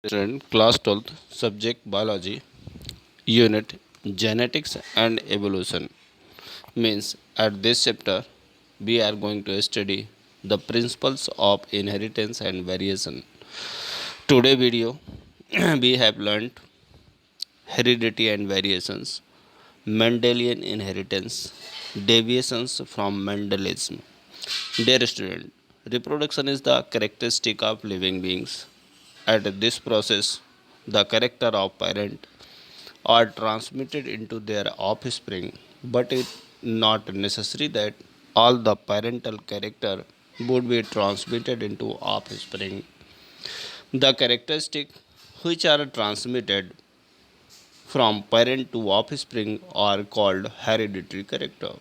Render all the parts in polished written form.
Student, class 12th, subject biology, unit genetics and evolution. Means at this chapter, we are going to study the principles of inheritance and variation. Today video, we have learned heredity and variations, Mendelian inheritance, deviations from Mendelism. Dear student, reproduction is the characteristic of living beings. At this process, the character of parent are transmitted into their offspring, but it not necessary that all the parental character would be transmitted into offspring. The characteristics which are transmitted from parent to offspring are called hereditary character.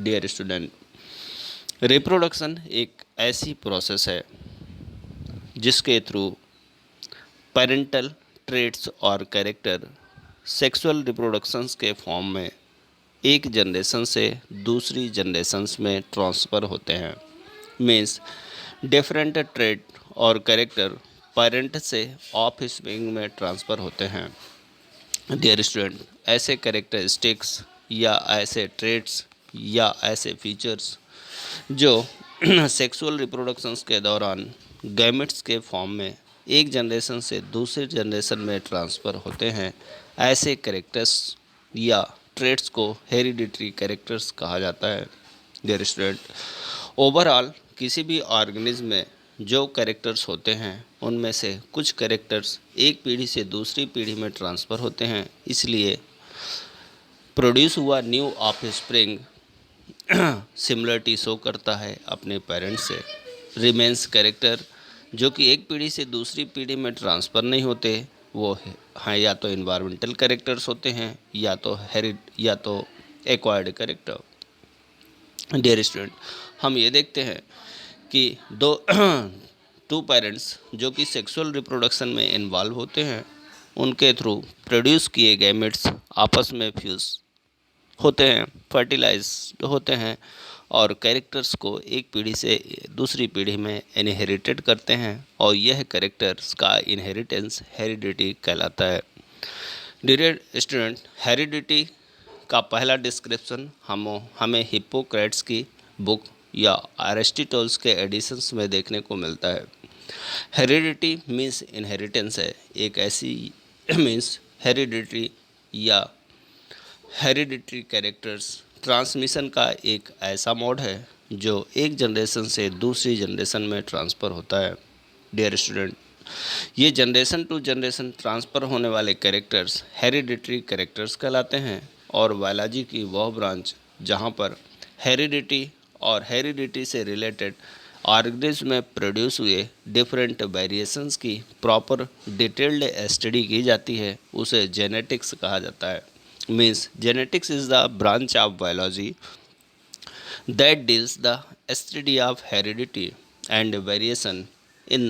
Dear student, reproduction एक ऐसी process है जिसके through parental traits और character sexual reproductions के form में एक generation से दूसरी जनरेशन्स में ट्रांसफ़र होते हैं। मीन्स डिफरेंट ट्रेट और कैरेक्टर पेरेंट से ऑफ स्प्रिंग में ट्रांसफ़र होते हैं। डियर स्टूडेंट, ऐसे कैरेक्टरिस्टिक्स या ऐसे ट्रेट्स या ऐसे फीचर्स जो सेक्सुअल रिप्रोडक्शंस के दौरान गैमेट्स के फॉर्म में एक जनरेशन से दूसरी जनरेशन में ट्रांसफ़र होते हैं, ऐसे कैरेक्टर्स या ट्रेट्स को हेरिडिटरी कैरेक्टर्स कहा जाता है। डियर स्टूडेंट, ओवरऑल किसी भी ऑर्गेनिज्म में जो कैरेक्टर्स होते हैं उनमें से कुछ कैरेक्टर्स एक पीढ़ी से दूसरी पीढ़ी में ट्रांसफ़र होते हैं, इसलिए प्रोड्यूस हुआ न्यू ऑफस्प्रिंग सिमिलरिटी शो करता है अपने पेरेंट्स से। रिमेंस कैरेक्टर जो कि एक पीढ़ी से दूसरी पीढ़ी में ट्रांसफ़र नहीं होते, वो हैं या तो इन्वायरमेंटल कैरेक्टर्स होते हैं या तो एक्वायर्ड कैरेक्टर। डियर स्टूडेंट, हम ये देखते हैं कि टू पेरेंट्स जो कि सेक्सुअल रिप्रोडक्शन में इन्वॉल्व होते हैं, उनके थ्रू प्रोड्यूस किए गैमेट्स आपस में फ्यूज़ होते हैं, फर्टिलाइज होते हैं और कैरेक्टर्स को एक पीढ़ी से दूसरी पीढ़ी में इनहेरिटेड करते हैं और यह कैरेक्टर्स का इनहेरिटेंस हेरिडिटी कहलाता है। डियर स्टूडेंट, हेरिडिटी का पहला डिस्क्रिप्शन हमें हिप्पोक्रेट्स की बुक या एरिस्टोटल्स के एडिशंस में देखने को मिलता है। हेरिडिटी मीन्स इनहेरिटेंस है, एक ऐसी मीन्स हेरिडिटी या हेरिडिटरी कैरेक्टर्स ट्रांसमिशन का एक ऐसा मोड है जो एक जनरेशन से दूसरी जनरेशन में ट्रांसफ़र होता है। डियर स्टूडेंट, ये जनरेशन टू जनरेशन ट्रांसफ़र होने वाले कैरेक्टर्स हेरिडिटरी कैरेक्टर्स कहलाते हैं और बायोलॉजी की वह ब्रांच जहाँ पर हेरिडिटी और हेरिडिटी से रिलेटेड ऑर्गेनिज्म में प्रोड्यूस हुए डिफरेंट वेरिएशंस की प्रॉपर डिटेल्ड स्टडी की जाती है, उसे जेनेटिक्स कहा जाता है। Means genetics is the branch of biology that deals the study of heredity and variation in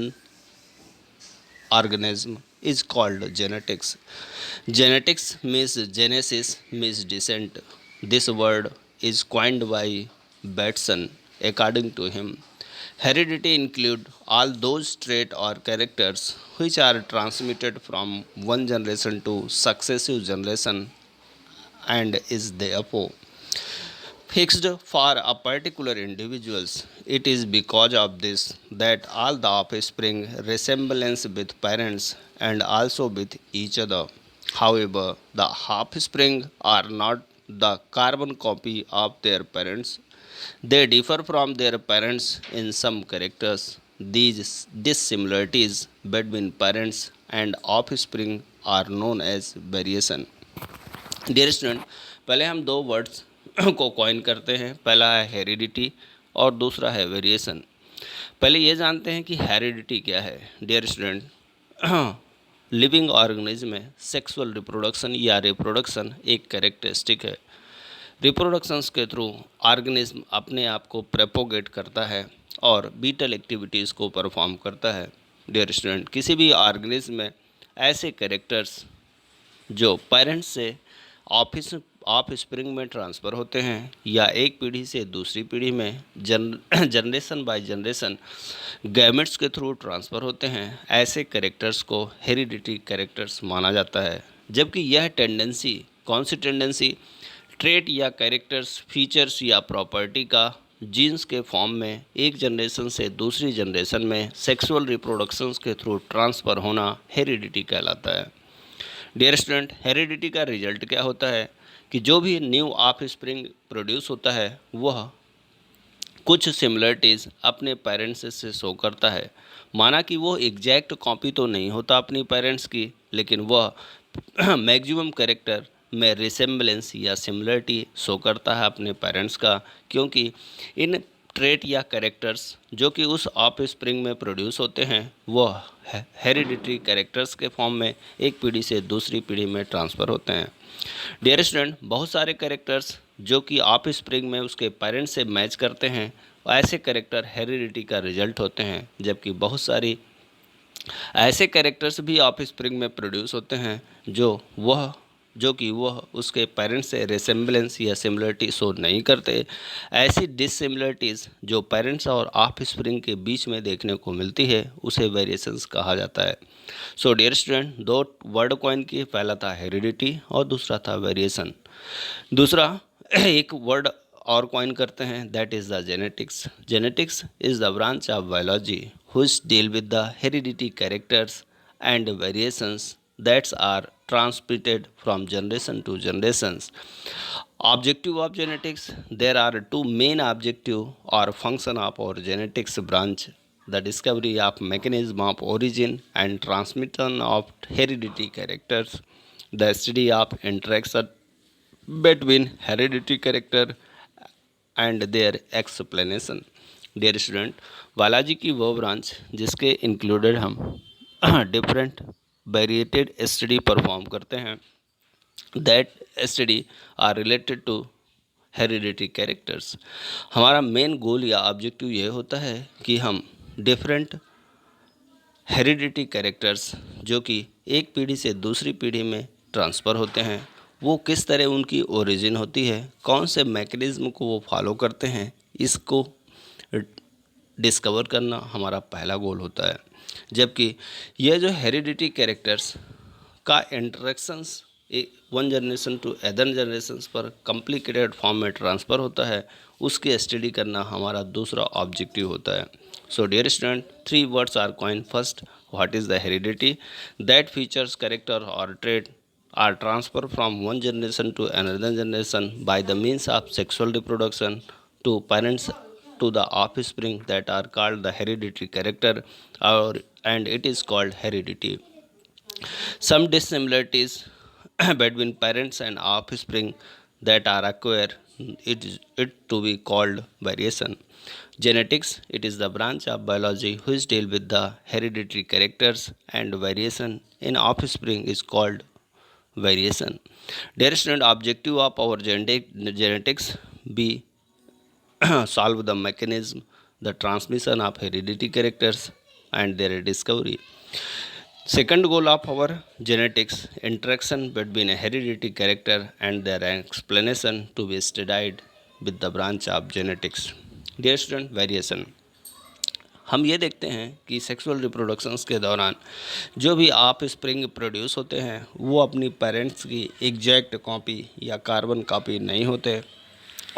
organism is called genetics. Genetics means genesis means descent. This word is coined by Bateson. According to him, heredity include all those traits or characters which are transmitted from one generation to successive generation and is therefore fixed for a particular individuals. It is because of this that all the offspring resemblance with parents and also with each other. However, the offspring are not the carbon copy of their parents. They differ from their parents in some characters. These dissimilarities between parents and offspring are known as variation. Dear student, पहले हम दो words को coin करते हैं। पहला है heredity और दूसरा है वेरिएशन। पहले ये जानते हैं कि हेरिडिटी क्या है। डियर स्टूडेंट, लिविंग ऑर्गेनिज्म में सेक्सुअल रिप्रोडक्शन या रिप्रोडक्शन एक कैरेक्टरिस्टिक है। रिप्रोडक्शंस के थ्रू ऑर्गेनिज्म अपने आप को प्रोपोगेट करता है और बीटल एक्टिविटीज़ को परफॉर्म करता है। डियर स्टूडेंट, किसी भी ऑर्गेनिज्म में ऐसे कैरेक्टर्स जो पेरेंट्स से ऑफ स्प्रिंग में ट्रांसफ़र होते हैं या एक पीढ़ी से दूसरी पीढ़ी में जनरेशन बाय जनरेशन गैमेट्स के थ्रू ट्रांसफ़र होते हैं, ऐसे कैरेक्टर्स को हेरिडिटी कैरेक्टर्स माना जाता है। जबकि यह टेंडेंसी, कौन सी टेंडेंसी, ट्रेट या कैरेक्टर्स, फीचर्स या प्रॉपर्टी का जीन्स के फॉर्म में एक जनरेशन से दूसरी जनरेशन में सेक्सुअल रिप्रोडक्शंस के थ्रू ट्रांसफ़र होना हेरिडिटी कहलाता है। डियर स्टूडेंट, हेरिडिटी का रिजल्ट क्या होता है कि जो भी न्यू ऑफ स्प्रिंग प्रोड्यूस होता है वह कुछ सिमिलरिटीज़ अपने पेरेंट्स से शो करता है। माना कि वो एग्जैक्ट कॉपी तो नहीं होता अपनी पेरेंट्स की, लेकिन वह मैक्सिमम कैरेक्टर में रिसेम्बलेंस या सिमिलरिटी शो करता है अपने पेरेंट्स का, क्योंकि इन ट्रेट या कैरेक्टर्स जो कि उस ऑफ स्प्रिंग में प्रोड्यूस होते हैं वह हेरिडिटरी कैरेक्टर्स के फॉर्म में एक पीढ़ी से दूसरी पीढ़ी में ट्रांसफ़र होते हैं। डियर स्टूडेंट, बहुत सारे कैरेक्टर्स जो कि ऑफ स्प्रिंग में उसके पेरेंट्स से मैच करते हैं, ऐसे कैरेक्टर हेरिडिटी का रिजल्ट होते हैं। जबकि बहुत सारी ऐसे कैरेक्टर्स भी ऑफ स्प्रिंग में प्रोड्यूस होते हैं जो कि वह उसके पेरेंट्स से रिसेम्बलेंस या सिमिलरिटी शो नहीं करते। ऐसी डिससिमिलरिटीज़ जो पेरेंट्स और ऑफ स्प्रिंग के बीच में देखने को मिलती है उसे वेरिएशंस कहा जाता है। सो डियर स्टूडेंट, दो वर्ड कॉइन किए, पहला था हेरिडिटी और दूसरा था वेरिएशन। दूसरा एक वर्ड और कॉइन करते हैं, that is the genetics. Genetics is the branch of biology which deal with the heredity characters and variations that are transmitted from generation to generations. Objective of genetics, there are two main objective or function of our genetics branch: the discovery of mechanism of origin and transmission of heredity characters, the study of interaction between hereditary character and their explanation. Dear student, biology की वो branch जिसके included हम different वेरिएटेड study perform करते हैं, that study are related to hereditary characters. हमारा main goal या objective ये होता है कि हम डिफरेंट हेरिडिटरी कैरेक्टर्स जो कि एक पीढ़ी से दूसरी पीढ़ी में ट्रांसफ़र होते हैं वो किस तरह उनकी ओरिजिन होती है, कौन से मैकेनिज़्म को वो फॉलो करते हैं, इसको डिस्कवर करना हमारा पहला गोल होता है। जबकि यह जो हेरिडिटी कैरेक्टर्स का interactions one generation to other generations पर कॉम्प्लिकेटेड फॉर्म में ट्रांसफ़र होता है, उसकी स्टडी करना हमारा दूसरा ऑब्जेक्टिव होता है। So dear student, 3 words are coin. First, what is the heredity? That features, character और trait are transferred from one generation to another generation by the means of sexual reproduction to parents to the offspring that are called the hereditary character, and it is called heredity. Some dissimilarities between parents and offspring that are acquired, it to be called variation. Genetics, it is the branch of biology which deal with the hereditary characters, and variation in offspring is called variation. Dear student, objective of our genetics be solve the mechanism, the transmission of hereditary characters and their discovery. Second goal of our genetics, interaction between a hereditary character and their explanation to be studied with the branch of genetics. Dear student, variation, हम ये देखते हैं कि sexual reproductions के दौरान जो भी of spring produce होते हैं वो अपनी पेरेंट्स की एग्जैक्ट कॉपी या कार्बन कॉपी नहीं होते,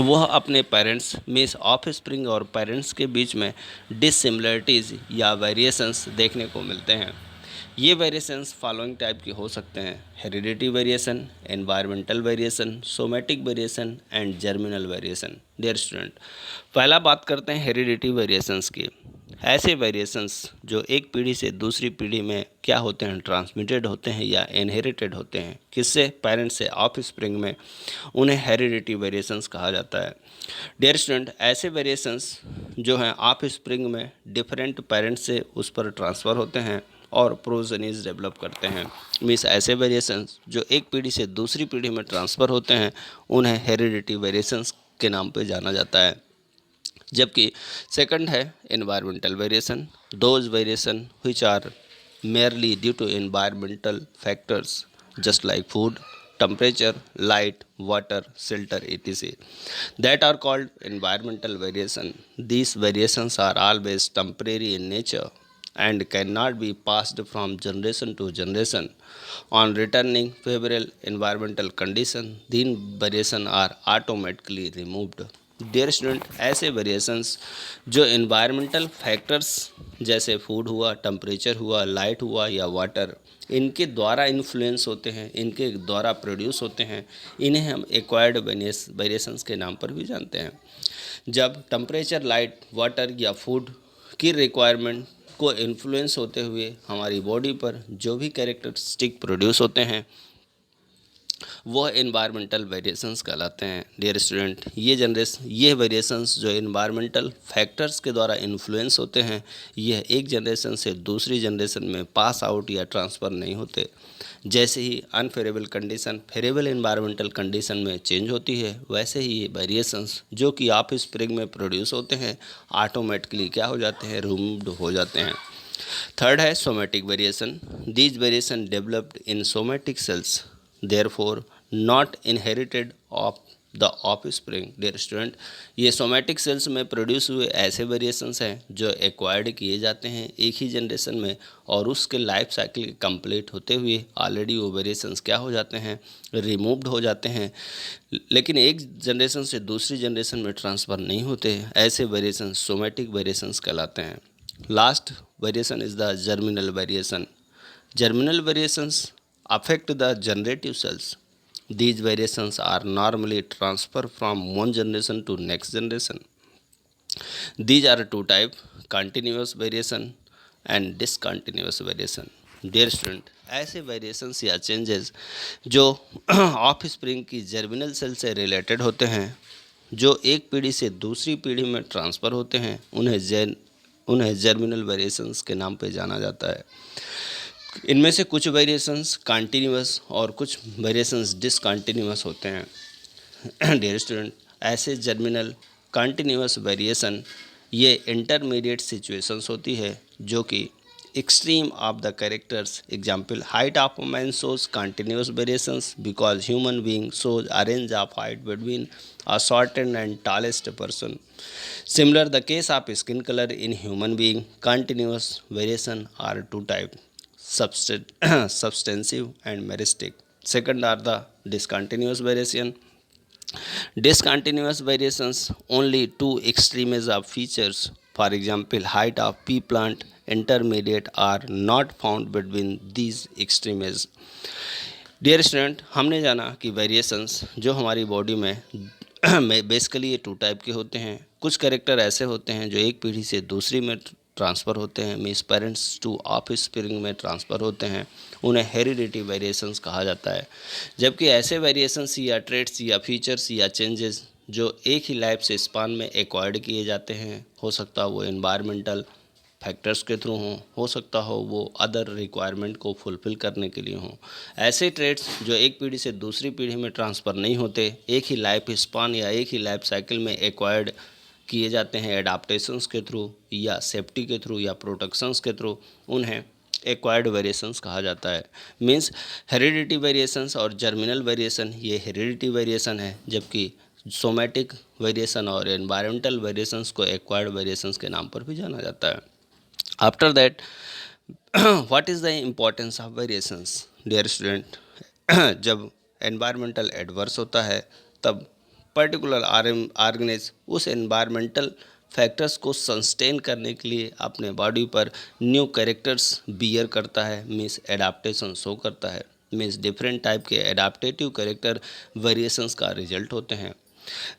वह अपने पेरेंट्स मीन्स ऑफ स्प्रिंग और पेरेंट्स के बीच में डिससिमिलरिटीज़ या वेरिएशंस देखने को मिलते हैं। ये वेरिएशंस फॉलोइंग टाइप के हो सकते हैं: heredity variation, environmental variation, somatic variation and germinal variation. Dear student, पहला बात करते हैं हेरिडिटी वेरिएशंस की। ऐसे वेरिएशंस जो एक पीढ़ी से दूसरी पीढ़ी में क्या होते हैं, ट्रांसमिटेड होते हैं या इनहेरिटेड होते हैं, किससे, पेरेंट्स से ऑफ स्प्रिंग में, उन्हें हेरिडिटी वेरिएशंस कहा जाता है। डियर स्टूडेंट, ऐसे वेरिएशंस जो हैं ऑफ स्प्रिंग में डिफरेंट पेरेंट्स से उस पर ट्रांसफ़र होते हैं और प्रोजेनीज डेवलप करते हैं। मीन्स ऐसे वेरिएशंस जो एक पीढ़ी से दूसरी पीढ़ी में ट्रांसफ़र होते हैं उन्हें हेरिडिटी वेरिएशंस के नाम पे जाना जाता है। जबकि सेकंड है environmental variation, those variation which are merely due to environmental factors just like food, temperature, light, water, shelter, etc. that are called environmental variation. These variations are always temporary in nature and cannot be passed from generation to generation. On returning favorable environmental condition, these variations are automatically removed. Dear student, ऐसे variations जो environmental factors जैसे food हुआ, temperature हुआ, light हुआ या water, इनके द्वारा influence होते हैं, इनके द्वारा प्रोड्यूस होते हैं, इन्हें हम एक्वायर्ड वेरिएशंस के नाम पर भी जानते हैं। जब टेम्परेचर, लाइट, वाटर या फूड की रिक्वायरमेंट को इन्फ्लुएंस होते हुए हमारी बॉडी पर जो भी कैरेक्टरिस्टिक प्रोड्यूस होते हैं वह इन्वायरमेंटल वेरिएशंस कहलाते हैं। डियर स्टूडेंट, ये वेरिएशंस जो इन्वायरमेंटल फैक्टर्स के द्वारा इन्फ्लुएंस होते हैं, यह एक जनरेशन से दूसरी जनरेशन में पास आउट या ट्रांसफ़र नहीं होते। जैसे ही unfavourable condition favourable environmental condition में चेंज होती है, वैसे ही ये वेरिएशंस जो कि ऑफ स्प्रिंग में प्रोड्यूस होते हैं ऑटोमेटिकली क्या हो जाते हैं, रिमूव्ड हो जाते हैं। थर्ड है somatic variation. These variation developed in somatic cells, therefore not inherited of the offspring। Dear student, ये सोमेटिक सेल्स में प्रोड्यूस हुए ऐसे वेरिएशंस हैं जो एक्वायर्ड किए जाते हैं एक ही जनरेशन में, और उसके लाइफ साइकिल कंप्लीट होते हुए ऑलरेडी वो वेरिएशंस क्या हो जाते हैं, रिमूव्ड हो जाते हैं, लेकिन एक जनरेशन से दूसरी जनरेशन में ट्रांसफ़र नहीं होते। ऐसे वेरिएशंस सोमेटिक वेरिएशंस कहलाते हैं। Last variation is the germinal variation. Germinal variations affect the generative cells. These variations are normally transferred from one generation to next generation. These are two types: continuous variation and discontinuous variation. Dear student, ऐसे variations या changes जो of spring की germinal cell से related होते हैं, जो एक पीढ़ी से दूसरी पीढ़ी में ट्रांसफ़र होते हैं, उन्हें जर्मिनल वेरिएशंस के नाम पे जाना जाता है। इनमें से कुछ वेरिएशंस कंटिन्यूअस और कुछ वेरिएशंस डिसकंटिन्यूअस होते हैं। डियर स्टूडेंट, ऐसे जर्मिनल कंटिन्यूअस वेरिएशन ये इंटरमीडिएट सिचुएशंस होती है जो कि extreme of the characters. Example, height of man shows continuous variations because human being shows a range of height between a shortest and tallest person. Similar, the case of skin color in human being, continuous variation are two types: substantive and meristic. Second are the discontinuous variation. Discontinuous variations only two extremes of features. For example, height of pea plant intermediate are not found between these extremes. Dear student, हमने जाना कि variations जो हमारी body में basically ये to type के होते हैं। कुछ कैरेक्टर ऐसे होते हैं जो एक पीढ़ी से दूसरी में ट्रांसफ़र होते हैं, means parents two of spring में ट्रांसफ़र होते हैं, उन्हें हेरिडिटी वेरिएशंस कहा जाता है। जबकि ऐसे वेरिएशंस या ट्रेट्स या फीचर्स या चेंजेस जो एक ही लाइफ से स्पान में एक्वायर्ड किए जाते हैं, हो सकता है वो एनवायरमेंटल फैक्टर्स के थ्रू हो सकता हो वो अदर रिक्वायरमेंट को फुलफ़िल करने के लिए हों। ऐसे ट्रेड्स जो एक पीढ़ी से दूसरी पीढ़ी में ट्रांसफ़र नहीं होते, एक ही लाइफ स्पान या एक ही लाइफ साइकिल में एक्वायर्ड किए जाते हैं एडाप्टेशंस के थ्रू या सेफ्टी के थ्रू या प्रोटेक्शंस के थ्रू, उन्हें एक्वायर्ड वेरिएशंस कहा जाता है। मीन्स हेरिडिटी वेरिएशंस और जर्मिनल वेरिएशन ये हेरिडिटी वेरिएशन है, जबकि सोमेटिक वेरिएशन और एनवायरमेंटल वेरिएशंस को एक्वायर्ड वेरिएशंस के नाम पर भी जाना जाता है। After that, what is the importance of variations? Dear student, जब एनवायरमेंटल एडवर्स होता है तब पर्टिकुलर ऑर्गेनिज्म उस एनवायरमेंटल फैक्टर्स को सस्टेन करने के लिए अपने बॉडी पर न्यू कैरेक्टर्स बियर करता है, मीन्स एडाप्टेशन शो करता है। मीन्स डिफरेंट टाइप के एडाप्टेटिव कैरेक्टर वेरिएशंस का रिजल्ट होते हैं।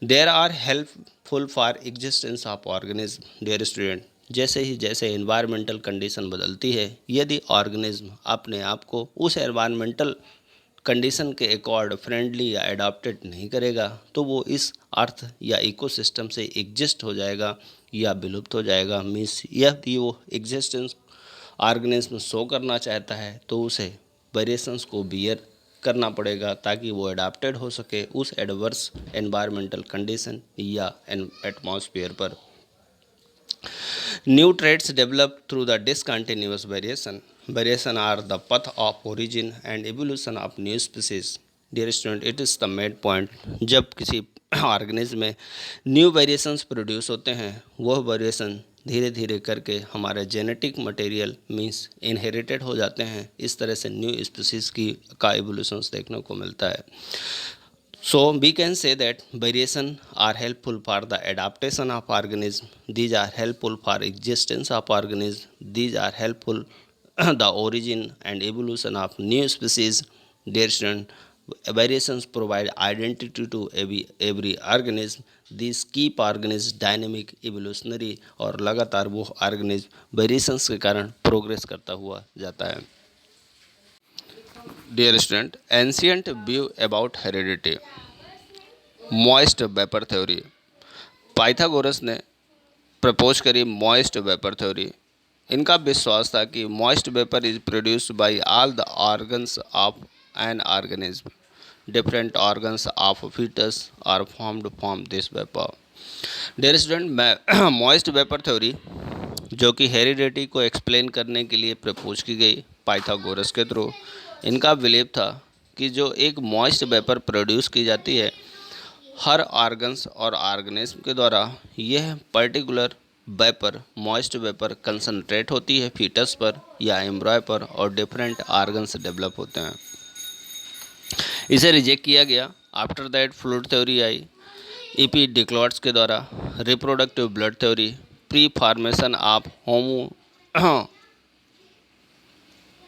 There are helpful for existence of organism. Dear student, जैसे एनवायरमेंटल कंडीशन बदलती है, यदि ऑर्गेनिज्म अपने आप को उस एनवायरमेंटल कंडीशन के अकॉर्ड फ्रेंडली या एडाप्टेड नहीं करेगा तो वो इस अर्थ या इकोसिस्टम से एग्जिस्ट हो जाएगा या विलुप्त हो जाएगा। मीन्स यदि वो एग्जिस्टेंस ऑर्गेनिज्म शो करना चाहता है तो उसे वेरिएशंस को बियर करना पड़ेगा ताकि वो एडाप्टेड हो सके उस एडवर्स एनवायरमेंटल कंडीशन या एटमॉस्फेयर पर। New traits developed through the discontinuous variation. Variation are the path of origin and evolution of new species. Dear student, it is the main point. जब किसी ऑर्गेनिज्म में new variations produce होते हैं, वह variation धीरे धीरे करके हमारे जेनेटिक मटेरियल मींस इनहेरिटेड हो जाते हैं। इस तरह से न्यू स्पीसीज का एवोल्यूशंस देखने को मिलता है। So we can say that variation are helpful for the adaptation of organism. These are helpful for existence of organism. These are helpful the origin and evolution of new species. Dear student, variations provide identity to every organism. These keep organism dynamic, evolutionary और लगातार वो organism variations के कारण progress करता हुआ जाता है। Dear student, ancient view about heredity. Moist vapour theory. Pythagoras ने प्रपोज करी मॉइस्ट वेपर थ्योरी। इनका विश्वास था कि moist vapour is produced by all the organs of an organism. Different organs of foetus are formed from this vapour. Dear student, moist vapour theory जो कि heredity को explain करने के लिए प्रपोज की गई पाइथागोरस के थ्रू। इनका बिलीव था कि जो एक मॉइस्ट वेपर प्रोड्यूस की जाती है हर ऑर्गन्स और ऑर्गेनिज्म के द्वारा, यह particular vapour moist vapour concentrate होती है फीटस पर या एम्ब्रॉय पर और डिफरेंट ऑर्गन्स डेवलप होते हैं। इसे रिजेक्ट किया गया। आफ्टर दैट फ्लूइड थ्योरी आई ईपी डिक्लॉट्स के द्वारा, reproductive blood theory, pre formation of homo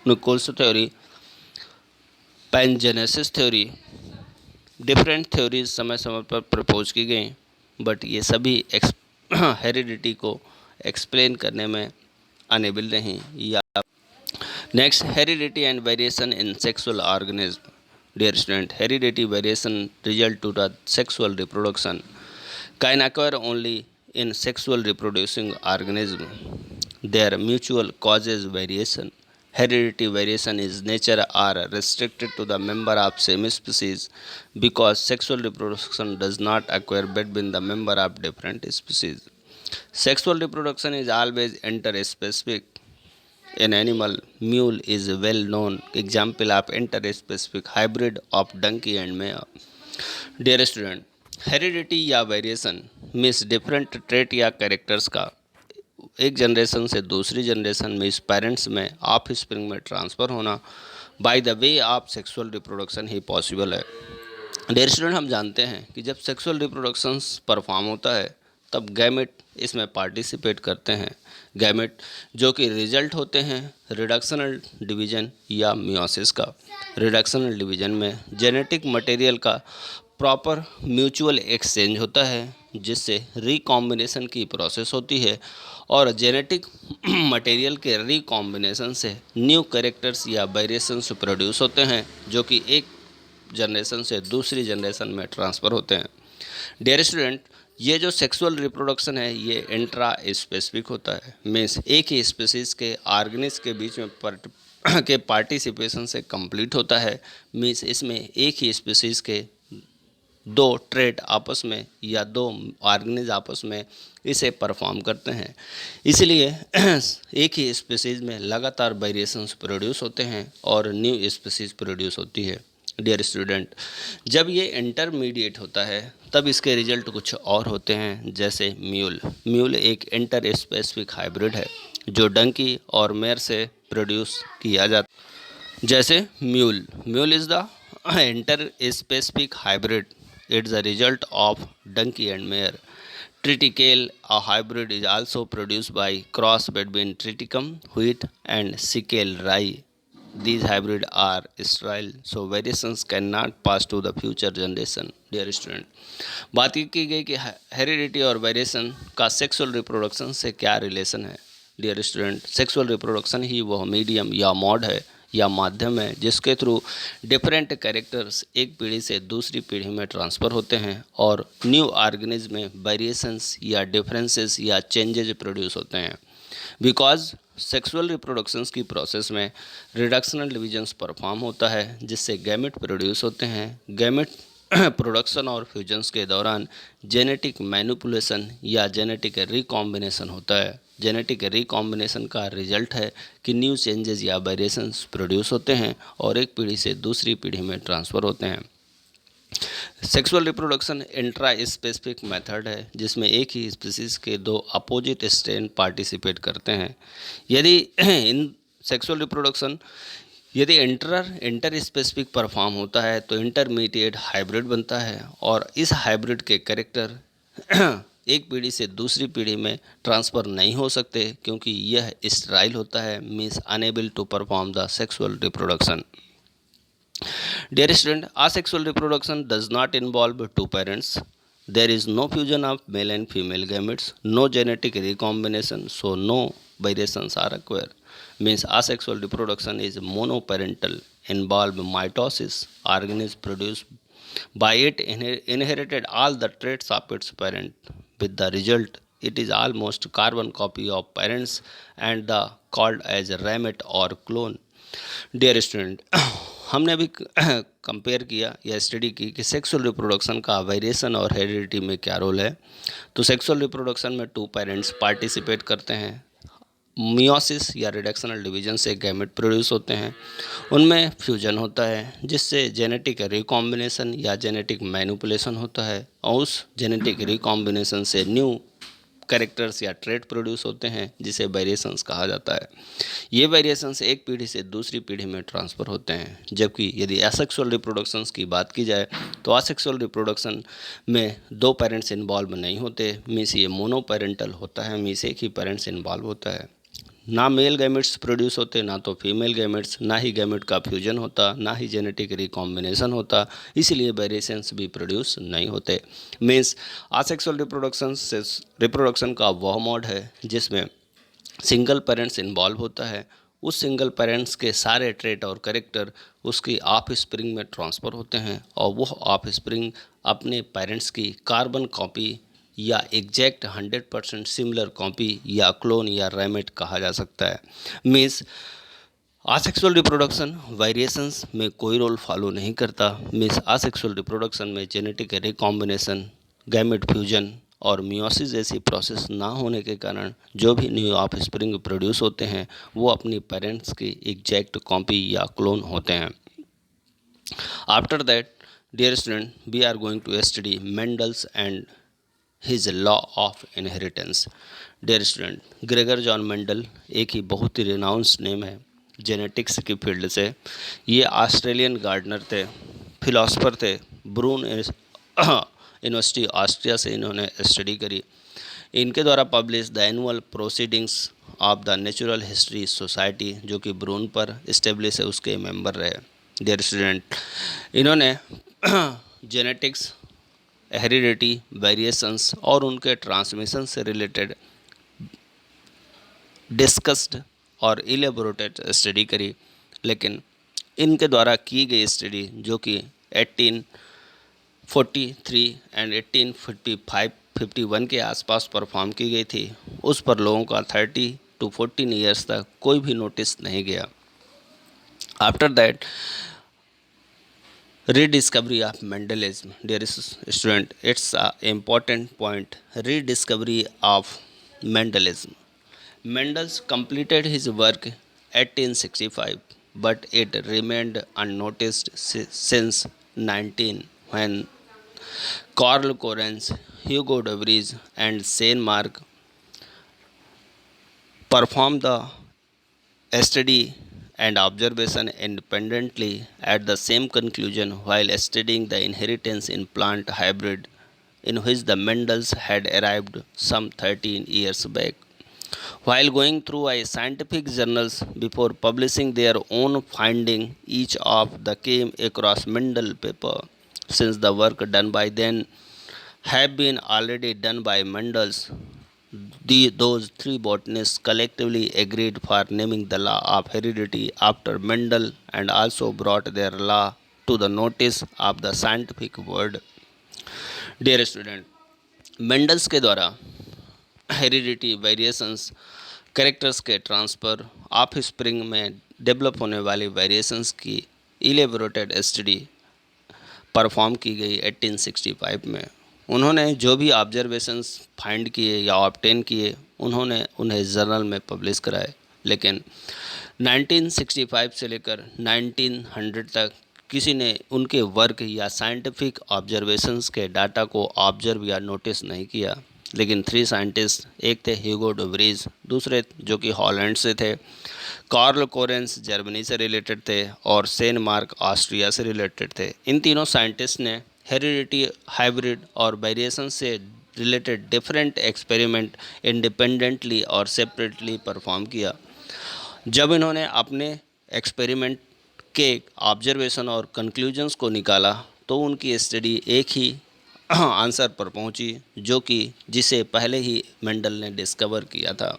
nucleus theory, pangenesis theory, different theories समय समय पर प्रपोज की गई, बट ये सभी हेरिडिटी को एक्सप्लेन करने में अनेबल रहीं। या next, heredity and variation in sexual organism. Dear student, heredity variation result to the sexual reproduction can occur only in sexual reproducing organism. There mutual causes variation. Hereditary variation is nature are restricted to the member of same species because sexual reproduction does not occur between the member of different species. Sexual reproduction is always interspecific. In animal, mule is a well-known example of interspecific hybrid of donkey and mare. Dear student, heredity या variation means different trait या characters का एक generation से दूसरी generation में इस parents में of spring में ट्रांसफ़र होना by the way of sexual reproduction he possible है। डियर स्टूडेंट, हम जानते हैं कि जब सेक्सुअल रिप्रोडक्शन परफॉर्म होता है तब गैमेट इसमें पार्टिसिपेट करते हैं। गैमेट जो कि रिजल्ट होते हैं रिडक्शनल डिवीजन या मियोसिस का। रिडक्शनल डिवीजन में जेनेटिक मटेरियल का प्रॉपर म्यूचुअल एक्सचेंज होता है जिससे रिकॉम्बिनेशन की प्रोसेस होती है और जेनेटिक मटेरियल के रिकॉम्बिनेशन से न्यू कैरेक्टर्स या वेरिएशंस प्रोड्यूस होते हैं जो कि एक जनरेशन से दूसरी जनरेशन में ट्रांसफ़र होते हैं। डियर स्टूडेंट, ये जो सेक्सुअल रिप्रोडक्शन है ये इंट्रा स्पेसिफिक होता है। मीन्स एक ही स्पीसीज़ के ऑर्गेनिज्म के बीच में के पार्टिसिपेशन से कंप्लीट होता है। मीन्स इसमें एक ही स्पीसीज़ के दो ट्रेट आपस में या दो ऑर्गेनिज आपस में इसे परफॉर्म करते हैं। इसलिए एक ही स्पीसीज़ में लगातार वेरिएशंस प्रोड्यूस होते हैं और न्यू स्पीसीज़ प्रोड्यूस होती है। डियर स्टूडेंट, जब ये इंटरमीडिएट होता है तब इसके रिजल्ट कुछ और होते हैं, जैसे म्यूल। म्यूल एक इंटर स्पेसिफिक हाइब्रिड है जो डंकी और मेयर से प्रोड्यूस किया जाता। जैसे mule is the inter specific hybrid. It's the result of donkey and mare. Triticale, a hybrid, is also produced by cross between triticum wheat and sickle rye. These hybrids are sterile, so variations cannot pass to the future generation. Dear student, बात की गई कि heredity और variation का sexual reproduction से क्या relation है। Dear student, sexual reproduction ही वह मीडियम या मोड है या माध्यम है जिसके थ्रू डिफरेंट कैरेक्टर्स एक पीढ़ी से दूसरी पीढ़ी में ट्रांसफ़र होते हैं और न्यू ऑर्गेनिज्म में वेरिएशंस या डिफरेंसेस या चेंजेज प्रोड्यूस होते हैं। बिकॉज सेक्सुअल रिप्रोडक्शंस की प्रोसेस में रिडक्शनल डिवीजन्स परफॉर्म होता है जिससे गैमेट प्रोड्यूस होते हैं। गैमेट प्रोडक्शन और फ्यूजन्स के दौरान जेनेटिक मैनिपुलेशन या जेनेटिक रिकॉम्बिनेशन होता है। जेनेटिक रिकॉम्बिनेशन का रिजल्ट है कि न्यू चेंजेस या वेरिएशंस प्रोड्यूस होते हैं और एक पीढ़ी से दूसरी पीढ़ी में ट्रांसफ़र होते हैं। Sexual reproduction intra specific method है जिसमें एक ही स्पीसीज के दो अपोजिट स्ट्रेन पार्टिसिपेट करते हैं। यदि इन सेक्सुअल रिप्रोडक्शन यदि इंटर स्पेसिफिक परफॉर्म होता है तो इंटरमीडिएट हाइब्रिड बनता है और इस हाइब्रिड के कैरेक्टर एक पीढ़ी से दूसरी पीढ़ी में ट्रांसफ़र नहीं हो सकते क्योंकि यह स्टेराइल होता है, means unable to perform the sexual reproduction. Dear student, asexual reproduction does not involve two parents. There is no fusion of male and female gametes, no genetic recombination, so no variations are required. Means asexual reproduction is monoparental, involve mitosis, organism produced by it inherited all the traits of its parent. With the result, it is almost carbon copy of parents and the called as ramete or clone. Dear student, हमने अभी compare किया या study की कि sexual reproduction का variation और heredity में क्या रोल है। तो सेक्सुअल रिप्रोडक्शन में टू पेरेंट्स पार्टिसिपेट करते हैं। मियोसिस या रिडक्शनल डिवीजन से गैमेट प्रोड्यूस होते हैं, उनमें फ्यूजन होता है जिससे जेनेटिक रिकॉम्बिनेशन या जेनेटिक मैनिपुलेशन होता है और उस जेनेटिक रिकॉम्बिनेशन से न्यू कैरेक्टर्स या ट्रेट प्रोड्यूस होते हैं जिसे वेरिएशंस कहा जाता है। ये वेरिएशंस एक पीढ़ी से दूसरी पीढ़ी में ट्रांसफ़र होते हैं। जबकि यदि एसेक्सुअल रिप्रोडक्शंस की बात की जाए तो एसेक्सुअल रिप्रोडक्शन में दो पेरेंट्स इन्वॉल्व नहीं होते, मीन्स ये मोनो पेरेंटल होता है, मीन्स एक ही पेरेंट्स इन्वॉल्व होता है। ना मेल गैमेट्स प्रोड्यूस होते, ना तो फीमेल गैमेट्स, ना ही गैमेट का फ्यूजन होता, ना ही जेनेटिक रिकॉम्बिनेशन होता, इसलिए वेरिएशंस भी प्रोड्यूस नहीं होते। मीन्स आसेक्सुअल रिप्रोडक्शन का वह मोड है जिसमें सिंगल पेरेंट्स इन्वॉल्व होता है। उस सिंगल पेरेंट्स के सारे ट्रेट और करेक्टर उसकी ऑफ स्प्रिंग में ट्रांसफ़र होते हैं और वह ऑफ स्प्रिंग अपने पेरेंट्स की कार्बन कॉपी या एग्जैक्ट 100% सिमिलर कॉपी या क्लोन या रैमेट कहा जा सकता है। मीन्स आसेक्सुअल रिप्रोडक्शन वेरिएशंस में कोई रोल फॉलो नहीं करता। मीन्स आसेक्सुअल रिप्रोडक्शन में जेनेटिक रिकॉम्बिनेशन, गैमेट फ्यूजन और मियोसिस जैसी प्रोसेस ना होने के कारण जो भी न्यू ऑफ स्प्रिंग प्रोड्यूस होते हैं वो अपनी पेरेंट्स की एग्जैक्ट कॉपी या क्लोन होते हैं। After that, dear student, we are going to study Mendel's and his law of inheritance. Dear student, Gregor John Mendel एक ही बहुत ही रिनाउंस नेम है जेनेटिक्स की फील्ड से। ये ऑस्ट्रेलियन गार्डनर थे, फिलोसफर थे। ब्रून यूनिवर्सिटी ऑस्ट्रिया से इन्होंने स्टडी करी। इनके द्वारा publish the annual proceedings of the natural history society, जो कि ब्रून पर इस्टेब्लिश है, उसके मेंबर रहे। डियर स्टूडेंट, इन्होंने जेनेटिक्स, हेरिडिटी, वेरिएशंस और उनके ट्रांसमिशन से रिलेटेड डिस्कस्ड और इलेबोरेटेड स्टडी करी। लेकिन इनके द्वारा की गई स्टडी जो कि 1843 एंड 1851 के आसपास परफॉर्म की गई थी, उस पर लोगों का 30 to 14 ईयर्स तक कोई भी नोटिस नहीं गया। After that, rediscovery of Mendelism. Dear student, it's an important point. Rediscovery of Mendelism. Mendel completed his work 1865, but it remained unnoticed since 19 when Karl Lorenz, Hugo de Vries, and Saint Mark performed the study and observation independently at the same conclusion while studying the inheritance in plant hybrid in which the Mendels had arrived some 13 years back. While going through a scientific journals before publishing their own finding, each of them came across Mendel paper. Since the work done by them have been already done by Mendels, those three botanists collectively agreed for naming the law of heredity after Mendel and also brought their law to the notice of the scientific world. Dear student, Mendel's के द्वारा heredity, variations, characters के transfer, of spring में develop होने वाली variations की elaborated study perform की गई 1865 में। उन्होंने जो भी ऑब्जर्वेशंस फाइंड किए या ऑब्टेन किए, उन्होंने उन्हें जर्नल में पब्लिश कराए। लेकिन 1965 से लेकर 1900 तक किसी ने उनके वर्क या साइंटिफिक ऑब्जर्वेशंस के डाटा को ऑब्जर्व या नोटिस नहीं किया। लेकिन 3 साइंटिस्ट, एक थे ह्यूगो डुब्रीज, दूसरे जो कि हॉलैंड से थे, कार्ल कोरेंस जर्मनी से रिलेटेड थे और सेन मार्क ऑस्ट्रिया से रिलेटेड थे। इन तीनों साइंटिस्ट ने हेरिडिटी, हाइब्रिड और वेरिएशन से रिलेटेड डिफरेंट एक्सपेरिमेंट इंडिपेंडेंटली और सेपरेटली परफॉर्म किया। जब इन्होंने अपने एक्सपेरिमेंट के ऑब्जर्वेशन और कंक्लूजन्स को निकाला तो उनकी स्टडी एक ही आंसर पर पहुंची, जो कि जिसे पहले ही मेंडल ने डिस्कवर किया था।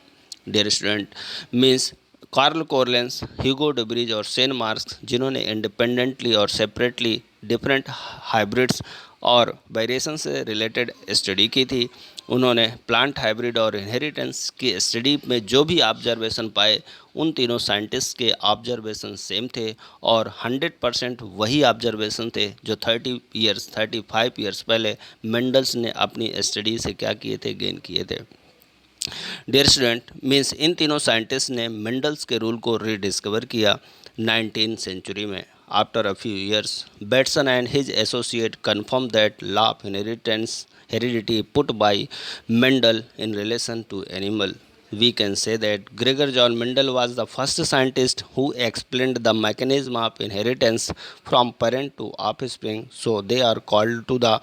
डियर स्टूडेंट, मीन्स कार्ल कोरलेंस, ह्यूगो डुब्रीज और सेन मार्क्स, जिन्होंने इंडिपेंडेंटली और सेपरेटली डिफरेंट हाइब्रिड्स और वेरिएशन से रिलेटेड स्टडी की थी, उन्होंने प्लांट हाइब्रिड और इनहेरिटेंस की स्टडी में जो भी ऑब्जर्वेशन पाए, उन तीनों साइंटिस्ट के ऑब्जर्वेशन सेम थे और 100% वही ऑब्जर्वेशन थे जो 35 ईयर्स पहले मेंडल्स ने अपनी स्टडी से क्या किए थे, गेन किए थे। डियर स्टूडेंट, मीन्स इन तीनों साइंटिस्ट ने मेंडल्स के रूल को रीडिस्कवर किया 19th सेंचुरी में। After a few years, Bateson and his associate confirm that law of inheritance heredity put by Mendel in relation to animal. We can say that Gregor John Mendel was the first scientist who explained the mechanism of inheritance from parent to offspring. So they are called to the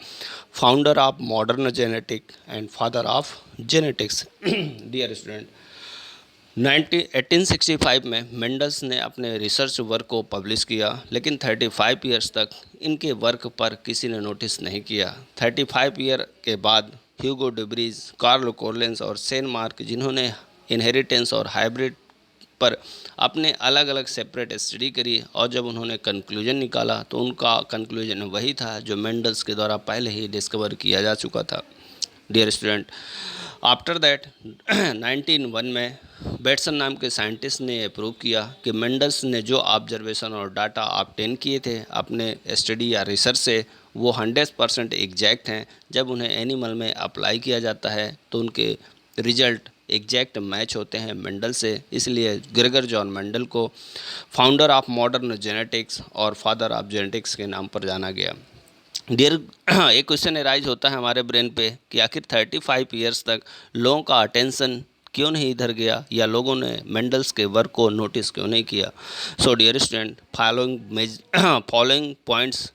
founder of modern genetics and father of genetics. Dear student, 1865 में Mendel's ने अपने research work को publish किया, लेकिन 35 years तक इनके work पर किसी ने नोटिस नहीं किया। 35 ईयर के बाद ह्यूगो डुब्रीज, कार्ल कोरलेंस और सेन मार्क, जिन्होंने इनहेरिटेंस और हाइब्रिड पर अपने अलग अलग सेपरेट स्टडी करी और जब उन्होंने कंक्लूजन निकाला तो उनका कंक्लूजन वही था जो मेंडल्स के द्वारा पहले ही डिस्कवर किया जा चुका था। डियर स्टूडेंट, आफ्टर दैट 1901 में बेटसन नाम के साइंटिस्ट ने प्रूव किया कि मेंडल्स ने जो ऑब्जर्वेशन और डाटा ऑब्टेन किए थे अपने स्टडी या रिसर्च से, वो 100% एग्जैक्ट हैं। जब उन्हें एनिमल में अप्लाई किया जाता है तो उनके रिजल्ट एग्जैक्ट मैच होते हैं मेंडल से। इसलिए ग्रेगर जॉन मेंडल को फाउंडर ऑफ मॉडर्न जेनेटिक्स और फादर ऑफ जेनेटिक्स के नाम पर जाना गया। डियर, एक क्वेश्चन एराइज होता है हमारे ब्रेन पे कि आखिर 35 ईयर्स तक लोगों का अटेंशन क्यों नहीं इधर गया या लोगों ने मेंडल्स के वर्क को नोटिस क्यों नहीं किया। So dear student, following points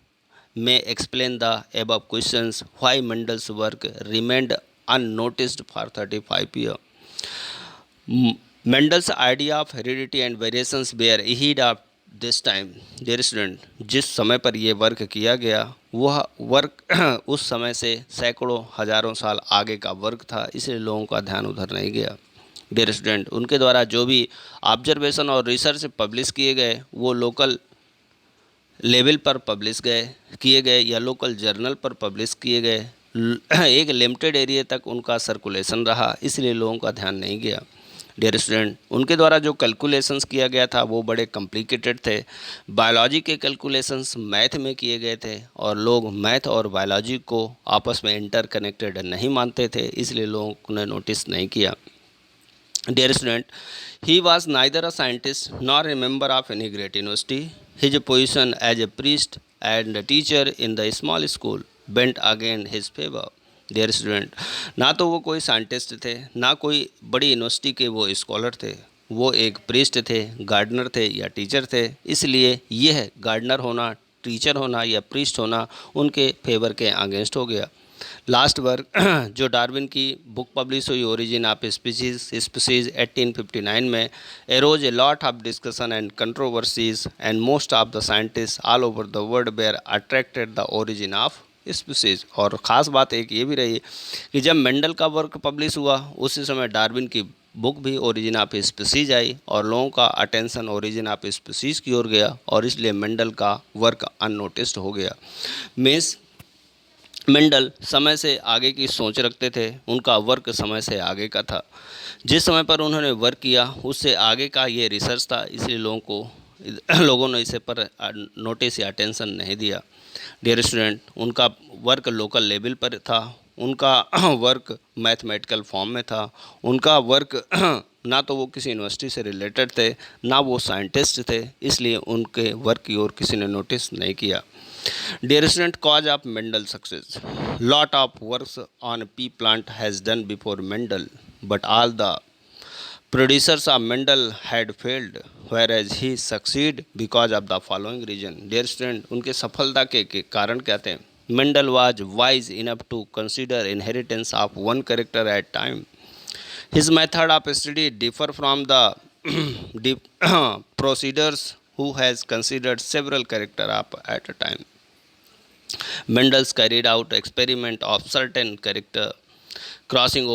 में explain the above questions why Mendel's work remained unnoticed for 35 year. Mendel's idea of heredity and variations were ahead of this time. Dear student, जिस समय पर यह work किया गया वह वर्क उस समय से सैकड़ों हजारों साल आगे का वर्क था, इसलिए लोगों का ध्यान उधर नहीं गया। डियर स्टूडेंट, उनके द्वारा जो भी ऑब्जर्वेशन और रिसर्च पब्लिश किए गए वो लोकल लेवल पर पब्लिश किए गए या लोकल जर्नल पर पब्लिश किए गए। एक लिमिटेड एरिया तक उनका सर्कुलेशन रहा, इसलिए लोगों का ध्यान नहीं गया। डियर स्टूडेंट, उनके द्वारा जो कैलकुलेशंस किया गया था वो बड़े कॉम्प्लिकेटेड थे। बायोलॉजी के कैलकुलेशंस मैथ में किए गए थे और लोग मैथ और बायोलॉजी को आपस में इंटरकनेक्टेड नहीं मानते थे, इसलिए लोगों ने नोटिस नहीं किया। Dear student, he was neither a scientist nor a member of any great university. His position as a priest and teacher in the small school bent again his favour. Dear student, ना तो वो कोई scientist थे, ना कोई बड़ी university के वो स्कॉलर थे, वो एक प्रीस्ट थे, गार्डनर थे या टीचर थे। इसलिए यह गार्डनर होना, टीचर होना या प्रीस्ट होना उनके फेवर के अगेंस्ट हो गया। लास्ट वर्क जो डार्विन की बुक पब्लिश हुई, ओरिजिन ऑफ स्पीसीज 1859 में, arose a lot of discussion and controversies and most of the scientist all over the world were attracted the origin of species. और ख़ास बात एक ये भी रही कि जब मेंडल का वर्क पब्लिश हुआ उसी समय डार्विन की बुक भी ओरिजिन ऑफ स्पीसीज आई और लोगों का अटेंशन ओरिजिन ऑफ स्पीसीज की ओर गया और इसलिए मेंडल का वर्क अननोटिस्ड हो गया। मीन्स मेंडल समय से आगे की सोच रखते थे, उनका वर्क समय से आगे का था। जिस समय पर उन्होंने वर्क किया उससे आगे का ये रिसर्च था, इसलिए लोगों ने इसे पर नोटिस या अटेंशन नहीं दिया। डियर स्टूडेंट, उनका वर्क लोकल लेवल पर था, उनका वर्क मैथमेटिकल फॉर्म में था, उनका वर्क ना तो वो किसी यूनिवर्सिटी से रिलेटेड थे, ना वो साइंटिस्ट थे, इसलिए उनके वर्क की ओर किसी ने नोटिस नहीं किया। Dear student, cause of Mendel success, lot of works on pea plant has done before Mendel, but all the producers of Mendel had failed, whereas he succeed because of the following reason. Dear student, उनके सफलता के कारण क्या थे? Mendel was wise enough to consider inheritance of one character at time. His method of study differ from the procedures who has considered several character at a time. Mendel's carried out experiment of certain character crossing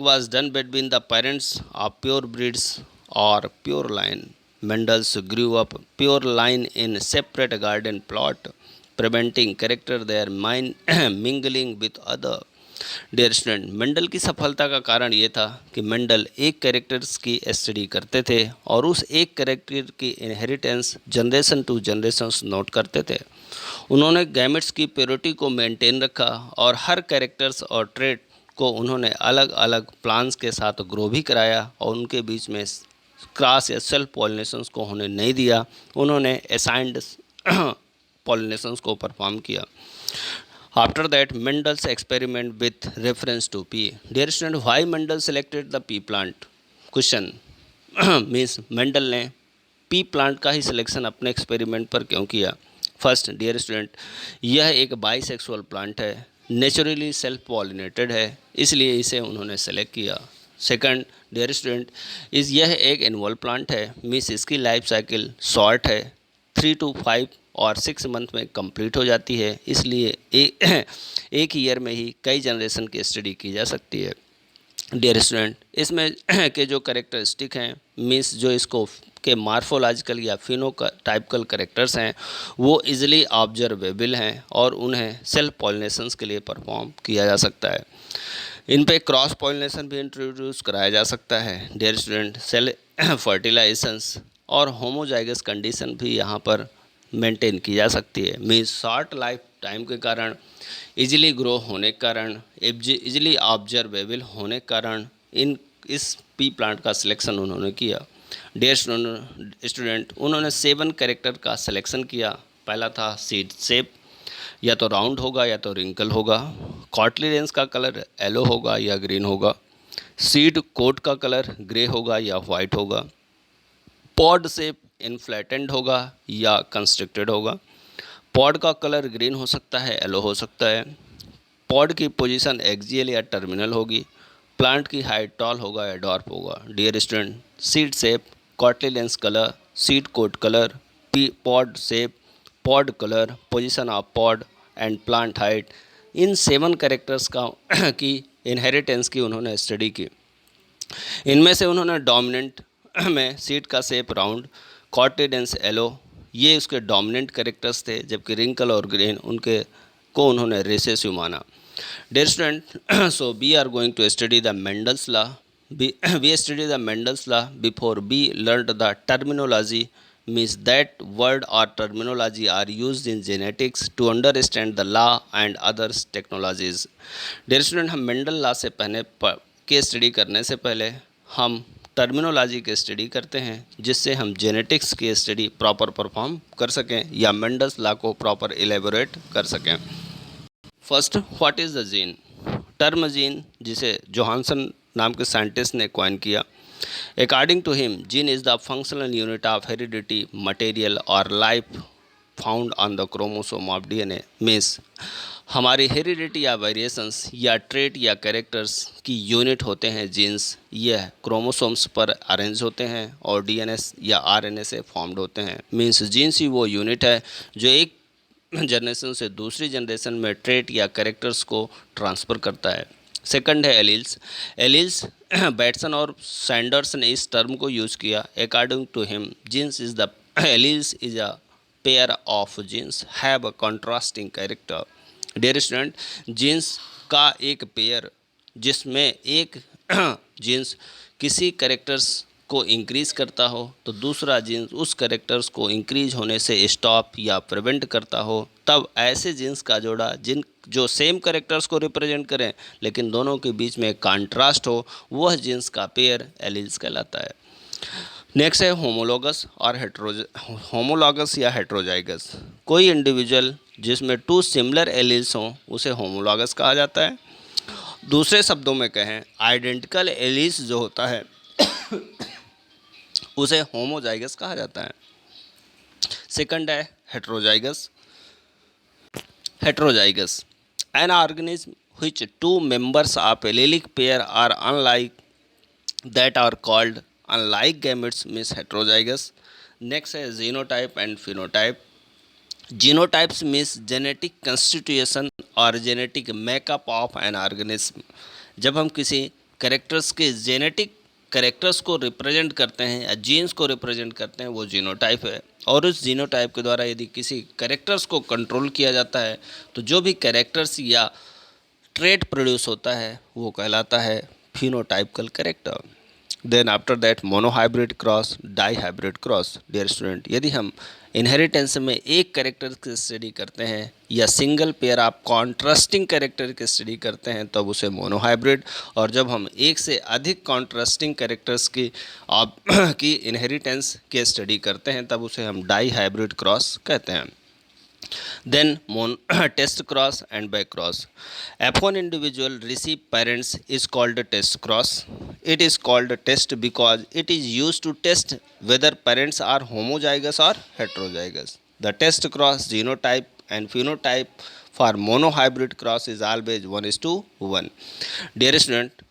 was done between the parents of pure breeds or pure line. Mendel's grew up pure line in separate garden plot, preventing character their mind mingling with other. Dear student, Mendel की सफलता का कारण ये था कि Mendel एक characters की study करते थे और उस एक कैरेक्टर की inheritance generation to generation note करते थे। उन्होंने गैमेट्स की प्योरिटी को मेंटेन रखा और हर कैरेक्टर्स और ट्रेट को उन्होंने अलग अलग प्लान्स के साथ ग्रो भी कराया और उनके बीच में क्रॉस या सेल्फ पॉलिनेशंस को होने नहीं दिया। उन्होंने असाइंड पॉलिनेशंस को परफॉर्म किया। After that Mendel's experiment with reference to pea. Dear student, why Mendel selected the pea plant? Question means Mendel ने पी प्लांट का ही सिलेक्शन अपने एक्सपेरिमेंट पर क्यों किया? फर्स्ट, डियर स्टूडेंट, यह एक बाइसेक्सुअल प्लांट है, नेचुरली सेल्फ पॉलिनेटेड है, इसलिए इसे उन्होंने सेलेक्ट किया। सेकंड, डियर स्टूडेंट, यह एक एनुअल प्लांट है, मीन्स इसकी लाइफ साइकिल शॉर्ट है, 3 to 5 और 6 मंथ में कंप्लीट हो जाती है, इसलिए एक ईयर में ही कई जनरेशन की स्टडी की जा सकती है। डियर स्टूडेंट, इसमें के जो करेक्टरिस्टिक हैं, मीन्स जो इसको के मार्फोलॉजिकल या फिनोटाइपिकल करेक्टर्स हैं, वो इजीली ऑब्जर्वेबल हैं और उन्हें सेल्फ पॉलिनेशंस के लिए परफॉर्म किया जा सकता है। इन पे क्रॉस पॉलिनेशन भी इंट्रोड्यूस कराया जा सकता है। डियर स्टूडेंट, सेल फर्टिलाइजेशंस और होमोजाइगस कंडीशन भी यहाँ पर मेंटेन की जा सकती है। मीन्स शॉर्ट लाइफ टाइम के कारण, इजीली ग्रो होने के कारण, इजीली ऑब्जर्वेबल होने के कारण इस पी प्लांट का सिलेक्शन उन्होंने किया। डियर स्टूडेंट, उन्होंने 7 कैरेक्टर का सिलेक्शन किया। पहला था सीड शेप, या तो राउंड होगा या तो रिंकल होगा। कॉटलीडेंस का कलर येलो होगा या ग्रीन होगा। सीड कोट का कलर ग्रे होगा या वाइट होगा। पॉड शेप इनफ्लैटेंड होगा या कंस्ट्रक्टेड होगा। पॉड का कलर ग्रीन हो सकता है, येलो हो सकता है। पॉड की पोजीशन एक्सियल या टर्मिनल होगी। प्लांट की हाइट टॉल होगा या डॉर्फ होगा। Dear student, seed shape, cotyledons colour, seed coat colour, pod shape, pod colour, position of pod and plant height, in 7 characters का की इनहेरिटेंस की उन्होंने स्टडी की। इनमें से उन्होंने डोमिनेंट में सीड का शेप राउंड, कॉटलीडेंस येलो, ये उसके डोमिनेंट कैरेक्टर्स थे, जबकि रिंकल और ग्रेन उनके को उन्होंने रिसेसिव माना। Dear student, so we are going to study the Mendel's law. We study the Mendel's law before we learned the terminology, means that word or terminology are used in genetics to understand the law and others technologies. Dear student, हम Mendel law से के study करने से पहले हम terminology की study करते हैं, जिससे हम जेनेटिक्स की स्टडी प्रॉपर परफॉर्म कर सकें या मेंडल्स लॉ को प्रॉपर एलेबोरेट कर सकें। First, what is the gene? Term gene, जिसे जोहानसन नाम के साइंटिस्ट ने कॉइन किया। According to him, gene is the functional unit of heredity material और life found on the chromosome of DNA. Means हमारी heredity या वेरिएशंस या trait या कैरेक्टर्स की यूनिट होते हैं जीन्स। यह क्रोमोसोम्स पर अरेंज होते हैं और डीएनए या आरएनए से फॉर्म्ड होते हैं। मीन्स जीन्स ही वो यूनिट है जो एक जनरेशन से दूसरी जनरेशन में ट्रेट या कैरेक्टर्स को ट्रांसफ़र करता है। सेकंड है एलील्स। एलील्स, बैटसन और सैंडर्स ने इस टर्म को यूज़ किया। According to him, genes is the alleles is a pair of genes have a contrasting character. Dear student, genes का एक पेयर जिसमें एक जीन्स किसी कैरेक्टर्स को इंक्रीज़ करता हो तो दूसरा जीन्स उस कैरेक्टर्स को इंक्रीज होने से स्टॉप या प्रिवेंट करता हो, तब ऐसे जीन्स का जोड़ा जो सेम कैरेक्टर्स को रिप्रेजेंट करें लेकिन दोनों के बीच में कॉन्ट्रास्ट हो, वह जीन्स का पेयर एलील्स कहलाता है। नेक्स्ट है होमोलॉगस और होमोलॉगस या हेट्रोजाइगस। कोई इंडिविजुअल जिसमें टू सिमिलर एलील्स हों उसे होमोलॉगस कहा जाता है। दूसरे शब्दों में कहें, आइडेंटिकल एलील्स जो होता है उसे होमोजाइगस कहा जाता है। सेकंड है heterozygous. Heterozygous, an organism which two members of allelic pair are unlike, that are called unlike gametes, means heterozygous. Next है genotype and phenotype. Genotypes means genetic constitution और genetic makeup of an organism. जब हम किसी characters के genetic characters को represent करते हैं या जीन्स को रिप्रेजेंट करते हैं, वो जीनोटाइप है। और उस जीनोटाइप के द्वारा यदि किसी कैरेक्टर्स को कंट्रोल किया जाता है तो जो भी कैरेक्टर्स या ट्रेट प्रोड्यूस होता है वो कहलाता है phenotypical character. Then after that monohybrid cross, dihybrid cross. Dear student, यदि हम इनहेरिटेंस में एक कैरेक्टर की स्टडी करते हैं या single pair of contrasting character की स्टडी करते हैं तब उसे मोनोहाइब्रिड, और जब हम एक से अधिक कॉन्ट्रास्टिंग कैरेक्टर्स की इनहेरिटेंस की स्टडी करते हैं तब उसे हम डाईहाइब्रिड क्रॉस कहते हैं। Then test cross and back cross. If one individual receive parents is called a test cross. It is called a test because it is used to test whether parents are homozygous or heterozygous. The test cross genotype and phenotype for monohybrid cross is always 1:1. Dear student,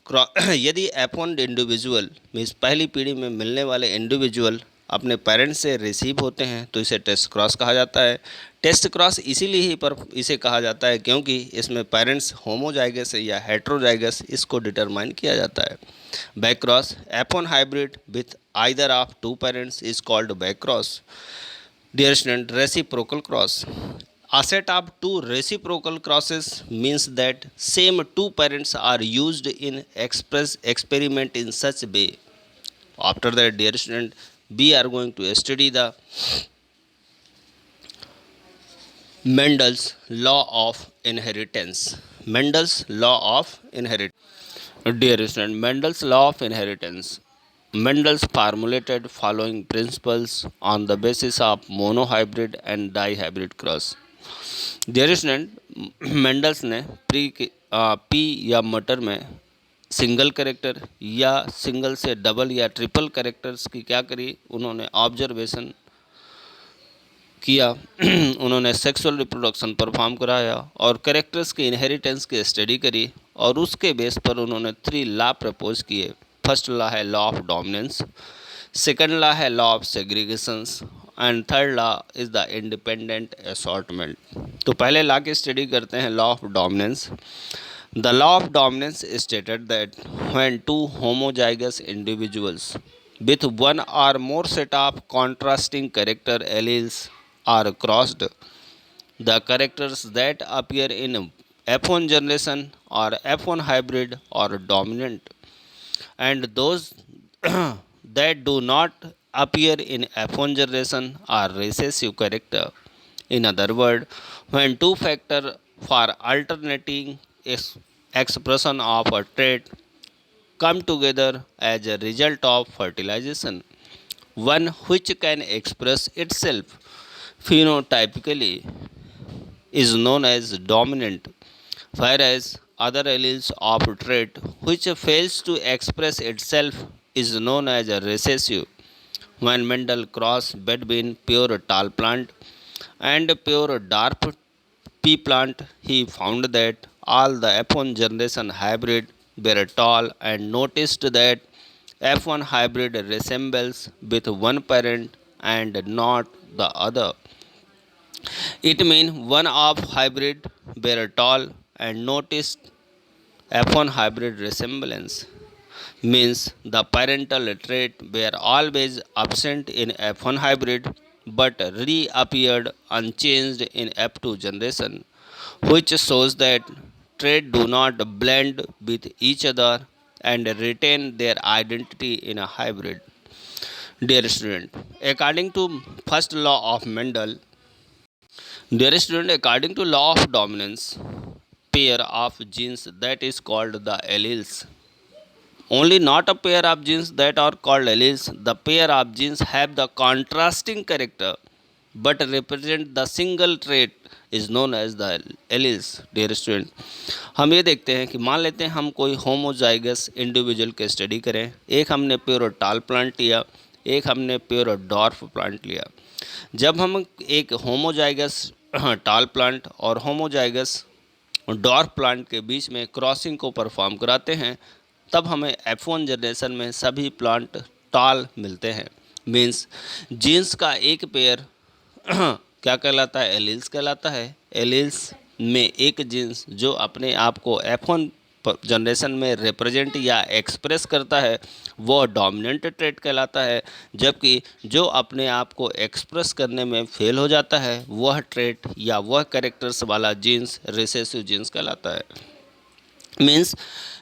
यदि F1 individual means पहली पीढ़ी में मिलने वाले individual अपने parents से receive होते हैं तो इसे टेस्ट क्रॉस कहा जाता है। टेस्ट क्रॉस इसीलिए ही पर इसे कहा जाता है क्योंकि इसमें पेरेंट्स होमोजाइगस या हेट्रोजाइगस इसको डिटरमाइन किया जाता है। Back cross, F1 hybrid with either of two parents is called back cross. Dear student, reciprocal cross, a set of two reciprocal crosses means that same two parents are used in experiment in such way. After that, dear student, we are going to study the Mendel's law of inheritance. Mendel's law of inheritance. Dear student, Mendel's law of inheritance. Mendel's formulated following principles on the basis of monohybrid and dihybrid cross. Dear student, Mendel's ने pea या मटर में single character या single से double या triple characters की क्या करी, उन्होंने ऑब्जर्वेशन किया उन्होंने सेक्सुअल रिप्रोडक्शन परफॉर्म कराया और कैरेक्टर्स की इनहेरिटेंस की स्टडी करी और उसके बेस पर उन्होंने 3 लॉ प्रपोज किए। फर्स्ट लॉ है law of dominance, second law है law of segregations and third law is the independent assortment. तो पहले लॉ की स्टडी करते हैं, law of dominance. The law of dominance stated that when two homozygous individuals with one or more set of contrasting character alleles are crossed, the characters that appear in F1 generation or F1 hybrid are dominant, and those that do not appear in F1 generation are recessive character. In other words, when two factors for alternating expression of a trait come together as a result of fertilization, one which can express itself phenotypically is known as dominant, whereas other alleles of trait which fails to express itself is known as a recessive. When Mendel crossed between pure tall plant and pure dwarf pea plant, he found that all the F1 generation hybrid were tall and noticed that F1 hybrid resembles with one parent and not the other. It means one of hybrid were tall and noticed F1 hybrid resemblance means the parental trait were always absent in F1 hybrid but reappeared unchanged in F2 generation, which shows that traits do not blend with each other and retain their identity in a hybrid. Dear student, according to first law of Mendel, according to law of dominance, pair of genes that is called the alleles. Only not a pair of genes that are called alleles. The pair of genes have the contrasting character but represent the single trait is known as the alleles. Dear student, हम ये देखते हैं कि मान लेते हैं हम कोई होमोजाइगस इंडिविजुअल की स्टडी करें। एक हमने प्योर टाल प्लांट लिया, एक हमने प्योर डॉर्फ प्लांट लिया। जब हम एक होमोजाइगस टाल प्लांट और होमोजाइगस डॉर्फ प्लांट के बीच में क्रॉसिंग को परफॉर्म कराते हैं, तब हमें F1 जनरेशन में सभी प्लांट टाल मिलते हैं। मीन्स जीन्स का एक पेयर क्या कहलाता है? एलील्स कहलाता है। एलील्स में एक जीन्स जो अपने आप को F1 जनरेशन में रिप्रेजेंट या एक्सप्रेस करता है वो डोमिनेंट ट्रेट कहलाता है, जबकि जो अपने आप को एक्सप्रेस करने में फेल हो जाता है वह ट्रेट या वह कैरेक्टर्स वाला जीन्स रिसेसिव जीन्स कहलाता है। मीन्स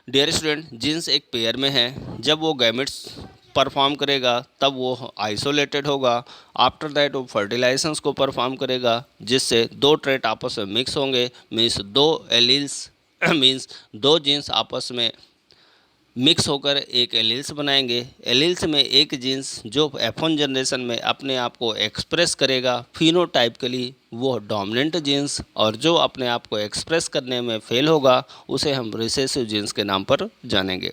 डियर स्टूडेंट, जीन्स एक पेयर में है, जब वो गैमेट्स परफॉर्म करेगा तब वो आइसोलेटेड होगा। आफ्टर दैट वो फर्टिलाइजेशंस को परफॉर्म करेगा जिससे दो ट्रेट आपस में मिक्स होंगे। मीन्स दो एलील्स मीन्स दो जीन्स आपस में मिक्स होकर एक एलील्स बनाएंगे। एलील्स में एक जीन्स जो F1 जनरेशन में अपने आप को एक्सप्रेस करेगा फिनोटाइपिकली वो डोमिनेंट जीन्स, और जो अपने आप को एक्सप्रेस करने में फेल होगा उसे हम रिसेसिव जीन्स के नाम पर जानेंगे।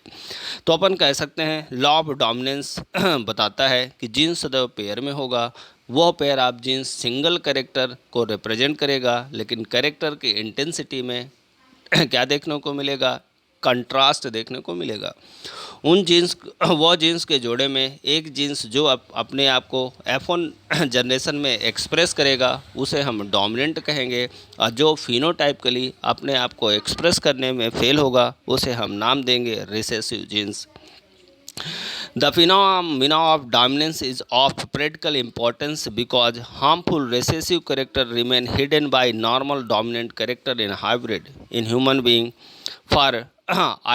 तो अपन कह सकते हैं लॉ ऑफ डोमिनेंस बताता है कि जीन्स सदैव पेयर में होगा। वह pair of genes single character को रिप्रेजेंट करेगा, लेकिन कैरेक्टर की इंटेंसिटी में क्या देखने को मिलेगा? कंट्रास्ट देखने को मिलेगा। उन जीन्स वह जीन्स के जोड़े में एक जीन्स जो अपने आप को F1 जनरेशन में एक्सप्रेस करेगा उसे हम डोमिनेंट कहेंगे, और जो फिनोटाइपिकली अपने आप को एक्सप्रेस करने में फेल होगा उसे हम नाम देंगे recessive genes. The phenomena of dominance is of practical importance because harmful recessive character remain hidden by normal dominant character in hybrid. In human being, for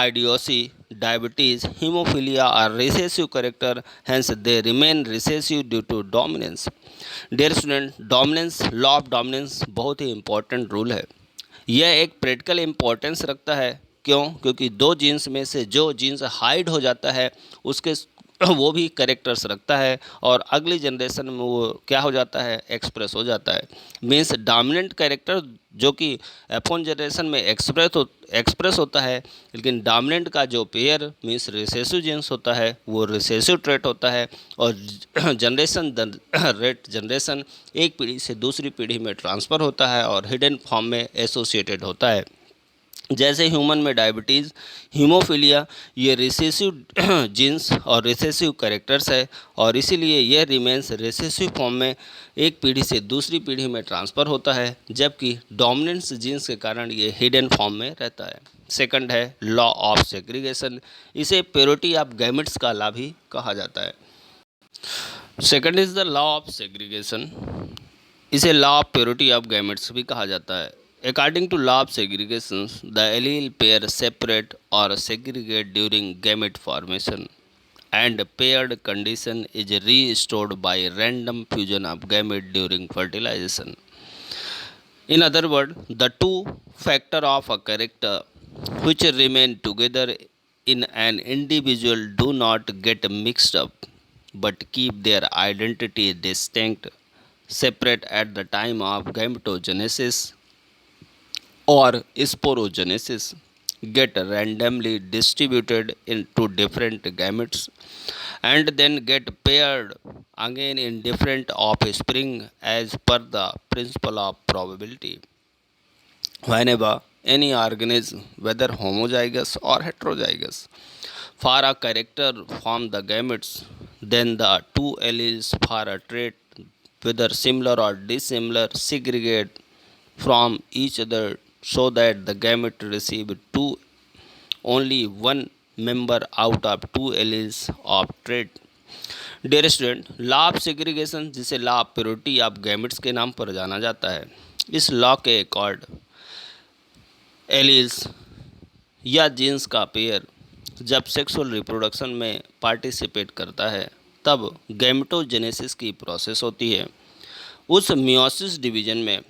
idiocy, diabetes, hemophilia are recessive character, hence they remain recessive due to dominance. Dear student, dominance, law of dominance बहुत ही important rule है। यह एक practical importance रखता है। क्यों? क्योंकि दो jeans में से जो जीन्स हाइड हो जाता है उसके वो भी कैरेक्टर्स रखता है और अगली जनरेशन में वो क्या हो जाता है? एक्सप्रेस हो जाता है। मीन्स डोमिनेंट कैरेक्टर जो कि F1 जनरेशन में एक्सप्रेस होता है, लेकिन डोमिनेंट का जो पेयर मीन्स रिसेसिव जीन्स होता है वो रिसेसिव ट्रेट होता है, और जनरेशन एक पीढ़ी से दूसरी पीढ़ी में ट्रांसफ़र होता है और हिडन फॉर्म में एसोसिएटेड होता है। जैसे ह्यूमन में डायबिटीज़, हीमोफीलिया, ये रिसेसिव जीन्स और रिसेसिव कैरेक्टर्स है, और इसीलिए यह रिमेंस रिसेसिव फॉर्म में एक पीढ़ी से दूसरी पीढ़ी में ट्रांसफ़र होता है, जबकि डोमिनेंस जीन्स के कारण ये हिडन फॉर्म में रहता है। सेकंड है लॉ ऑफ सेग्रीगेशन, इसे प्योरिटी ऑफ गैमेट्स का लॉ भी कहा जाता है। Second is the law of segregation, इसे law of purity of gametes भी कहा जाता है। According to law of segregation, the allele pair separate or segregate during gamete formation, and paired condition is restored by random fusion of gamete during fertilization. In other words, the two factor of a character which remain together in an individual do not get mixed up, but keep their identity distinct, separate at the time of gametogenesis or sporogenesis, get randomly distributed into different gametes, and then get paired again in different offspring as per the principle of probability. Whenever any organism, whether homozygous or heterozygous, for a character from the gametes, then the two alleles for a trait, whether similar or dissimilar, segregate from each other so that the gamete receive only one member out of two alleles of trait. Dear student, law of segregation जिसे law of purity of gametes के नाम पर जाना जाता है, इस law के accord alleles या जीन्स का पेयर जब सेक्सुअल रिप्रोडक्शन में पार्टिसिपेट करता है तब गैमेटोजेनेसिस की प्रोसेस होती है। उस मियोसिस डिवीजन में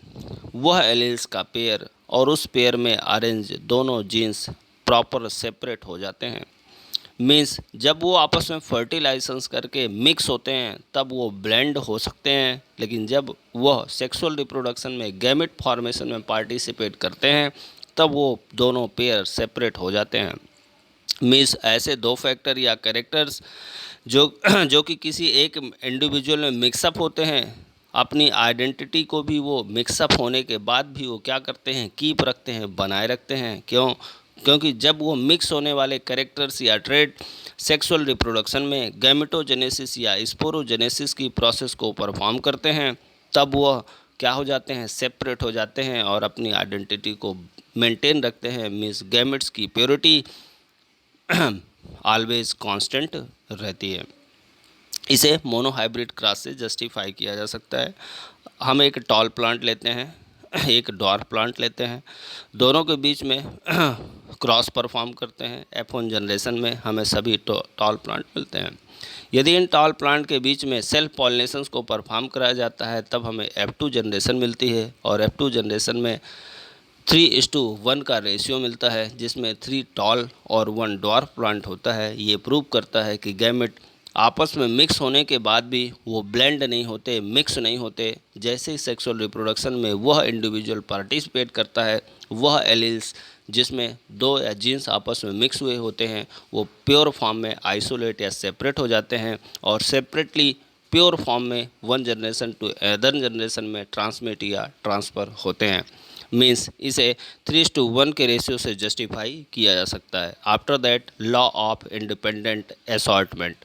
वह एलील्स का पेयर और उस पेयर में अरेंज दोनों जीन्स प्रॉपर सेपरेट हो जाते हैं। मीन्स जब वो आपस में फर्टिलाइजेशंस करके मिक्स होते हैं तब वो ब्लेंड हो सकते हैं, लेकिन जब वह सेक्सुअल रिप्रोडक्शन में गैमेट फॉर्मेशन में पार्टिसिपेट करते हैं तब वो दोनों पेयर सेपरेट हो जाते हैं। मीन्स ऐसे दो फैक्टर या कैरेक्टर्स जो जो कि किसी एक इंडिविजुअल में मिक्सअप होते हैं, अपनी आइडेंटिटी को भी वो मिक्सअप होने के बाद भी वो क्या करते हैं, कीप रखते हैं, बनाए रखते हैं। क्योंकि जब वो मिक्स होने वाले कैरेक्टर्स या ट्रेड सेक्सुअल रिप्रोडक्शन में गैमेटोजेनेसिस या स्पोरोजेनेसिस की प्रोसेस को परफॉर्म करते हैं तब वह क्या हो जाते हैं, सेपरेट हो जाते हैं और अपनी आइडेंटिटी को मेंटेन रखते हैं। मीन्स गैमेट्स की प्योरिटी ऑलवेज कांस्टेंट रहती है। इसे मोनोहाइब्रिड क्रॉस से जस्टिफाई किया जा सकता है। हम एक टॉल प्लांट लेते हैं, एक डॉर्फ प्लांट लेते हैं, दोनों के बीच में क्रॉस परफॉर्म करते हैं। F1 जनरेशन में हमें सभी टॉल प्लांट मिलते हैं। यदि इन टॉल प्लांट के बीच में सेल्फ पॉलिनेशंस को परफॉर्म कराया जाता है तब हमें F2 जनरेशन मिलती है, और F2 जनरेशन में 3:1 का रेशियो मिलता है, जिसमें 3 टॉल और 1 डॉर्फ प्लांट होता है। ये प्रूव करता है कि गैमेट आपस में मिक्स होने के बाद भी वो ब्लेंड नहीं होते, मिक्स नहीं होते। जैसे ही सेक्सुअल रिप्रोडक्शन में वह इंडिविजुअल पार्टिसिपेट करता है, वह एलील्स जिसमें दो या जीन्स आपस में मिक्स हुए होते हैं वो प्योर फॉर्म में आइसोलेट या सेपरेट हो जाते हैं, और सेपरेटली प्योर फॉर्म में one generation to other generation में ट्रांसमिट या ट्रांसफ़र होते हैं। मीन्स इसे 3:1 के रेशियो से जस्टिफाई किया जा सकता है। After that law of independent assortment.